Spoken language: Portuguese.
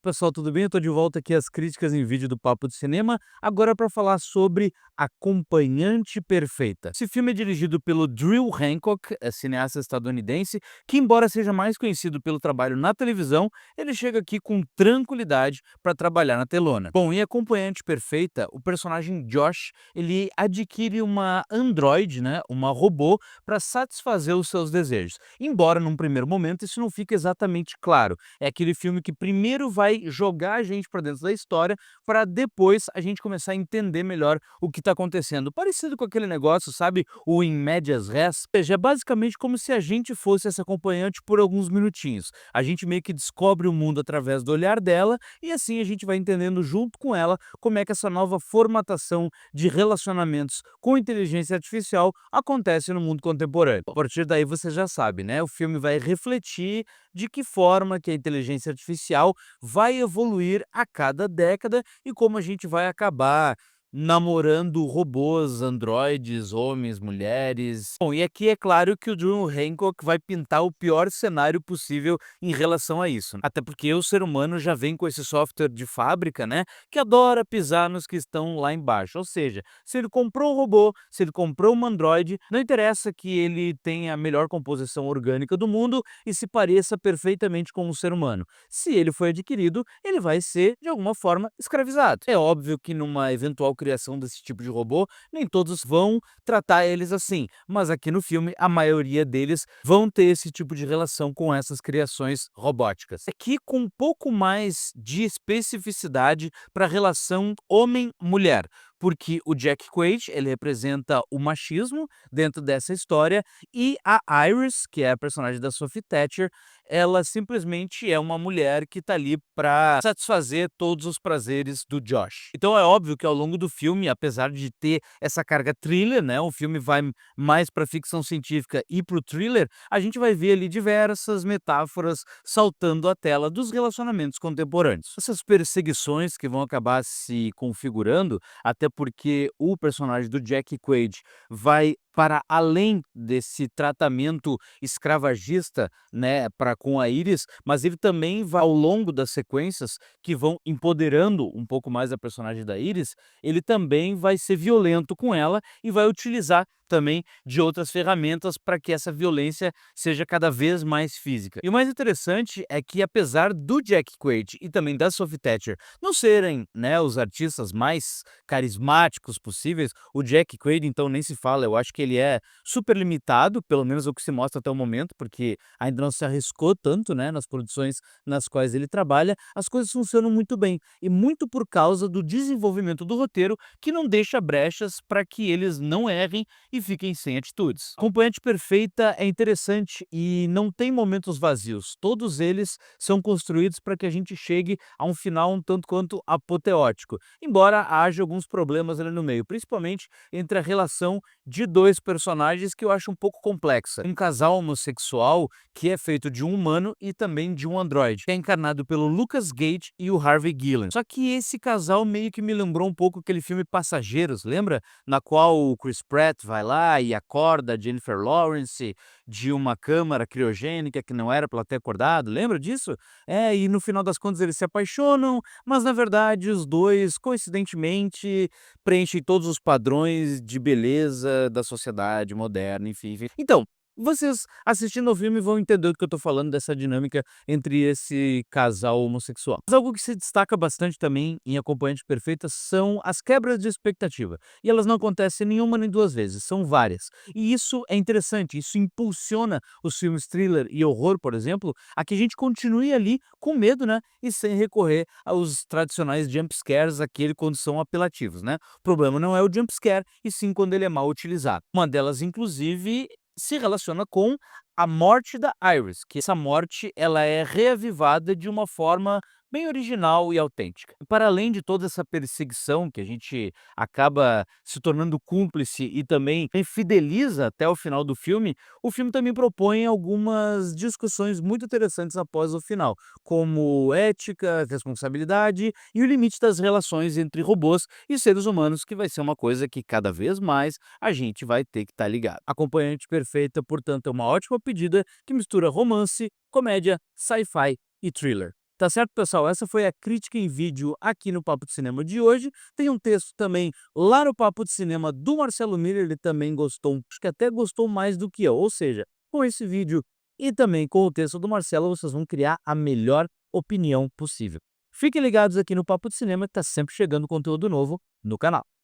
pessoal, tudo bem? Eu tô de volta aqui às críticas em vídeo do Papo de Cinema, agora para falar sobre Acompanhante Perfeita. Esse filme é dirigido pelo Drew Hancock, cineasta estadunidense, que embora seja mais conhecido pelo trabalho na televisão, ele chega aqui com tranquilidade para trabalhar na telona. Bom, em Acompanhante Perfeita, o personagem Josh, ele adquire uma androide, né, uma robô, para satisfazer os seus desejos. Embora num primeiro momento isso não fique exatamente claro. É aquele filme que primeiro vai jogar a gente para dentro da história, para depois a gente começar a entender melhor o que está acontecendo. Parecido com aquele negócio, sabe, o in medias res. Ou seja, é basicamente como se a gente fosse essa acompanhante por alguns minutinhos. A gente meio que descobre o mundo através do olhar dela e assim a gente vai entendendo junto com ela como é que essa nova formatação de relacionamentos com inteligência artificial acontece no mundo contemporâneo. A partir daí você já sabe, né? O filme vai refletir de que forma que a inteligência artificial vai evoluir a cada década e como a gente vai acabar namorando robôs, androides, homens, mulheres. Bom, e aqui é claro que o Drew Hancock vai pintar o pior cenário possível em relação a isso. Até porque o ser humano já vem com esse software de fábrica, né, que adora pisar nos que estão lá embaixo. Ou seja, se ele comprou um robô, se ele comprou um androide, não interessa que ele tenha a melhor composição orgânica do mundo e se pareça perfeitamente com um ser humano. Se ele foi adquirido, ele vai ser, de alguma forma, escravizado. É óbvio que numa eventual criação desse tipo de robô, nem todos vão tratar eles assim, mas aqui no filme a maioria deles vão ter esse tipo de relação com essas criações robóticas. Aqui com um pouco mais de especificidade para a relação homem-mulher, porque o Jack Quaid, ele representa o machismo dentro dessa história e a Iris, que é a personagem da Sophie Thatcher, ela simplesmente é uma mulher que tá ali para satisfazer todos os prazeres do Josh. Então é óbvio que ao longo do filme, apesar de ter essa carga thriller, né, o filme vai mais para ficção científica e para o thriller, a gente vai ver ali diversas metáforas saltando à tela dos relacionamentos contemporâneos. Essas perseguições que vão acabar se configurando, até porque o personagem do Jack Quaid vai para além desse tratamento escravagista, né, para com a Iris, mas ele também vai ao longo das sequências que vão empoderando um pouco mais a personagem da Iris, ele também vai ser violento com ela e vai utilizar também de outras ferramentas para que essa violência seja cada vez mais física. E o mais interessante é que apesar do Jack Quaid e também da Sophie Thatcher não serem, né, os artistas mais carismáticos possíveis, o Jack Quaid então nem se fala, eu acho que ele é super limitado, pelo menos o que se mostra até o momento, porque ainda não se arriscou tanto, né, nas produções nas quais ele trabalha, as coisas funcionam muito bem, e muito por causa do desenvolvimento do roteiro, que não deixa brechas para que eles não errem e fiquem sem atitudes. Acompanhante Perfeita é interessante e não tem momentos vazios, todos eles são construídos para que a gente chegue a um final um tanto quanto apoteótico, embora haja alguns problemas ali no meio, principalmente entre a relação de dois personagens que eu acho um pouco complexa. Um casal homossexual que é feito de um humano e também de um androide, que é encarnado pelo Lucas Gage e o Harvey Guillen. Só que esse casal meio que me lembrou um pouco aquele filme Passageiros, lembra? Na qual o Chris Pratt vai lá e acorda a Jennifer Lawrence de uma câmara criogênica que não era para ela ter acordado, lembra disso? É, e no final das contas eles se apaixonam, mas na verdade os dois, coincidentemente, preenchem todos os padrões de beleza da sociedade moderna, enfim. Então, vocês assistindo ao filme vão entender do que eu tô falando dessa dinâmica entre esse casal homossexual. Mas algo que se destaca bastante também em Acompanhante Perfeita são as quebras de expectativa. E elas não acontecem nenhuma nem duas vezes, são várias. E isso é interessante, isso impulsiona os filmes thriller e horror, por exemplo, a que a gente continue ali com medo, né? E sem recorrer aos tradicionais jump scares, aquele quando são apelativos, né? O problema não é o jump scare, e sim quando ele é mal utilizado. Uma delas, inclusive, se relaciona com a morte da Iris, que essa morte ela é reavivada de uma forma bem original e autêntica. E para além de toda essa perseguição que a gente acaba se tornando cúmplice e também fideliza até o final do filme, o filme também propõe algumas discussões muito interessantes após o final, como ética, responsabilidade e o limite das relações entre robôs e seres humanos, que vai ser uma coisa que cada vez mais a gente vai ter que estar ligado. Acompanhante Perfeita, portanto, é uma ótima pedida que mistura romance, comédia, sci-fi e thriller. Tá certo, pessoal? Essa foi a crítica em vídeo aqui no Papo de Cinema de hoje. Tem um texto também lá no Papo de Cinema do Marcelo Miller, ele também gostou, acho que até gostou mais do que eu. Ou seja, com esse vídeo e também com o texto do Marcelo, vocês vão criar a melhor opinião possível. Fiquem ligados aqui no Papo de Cinema, que está sempre chegando conteúdo novo no canal.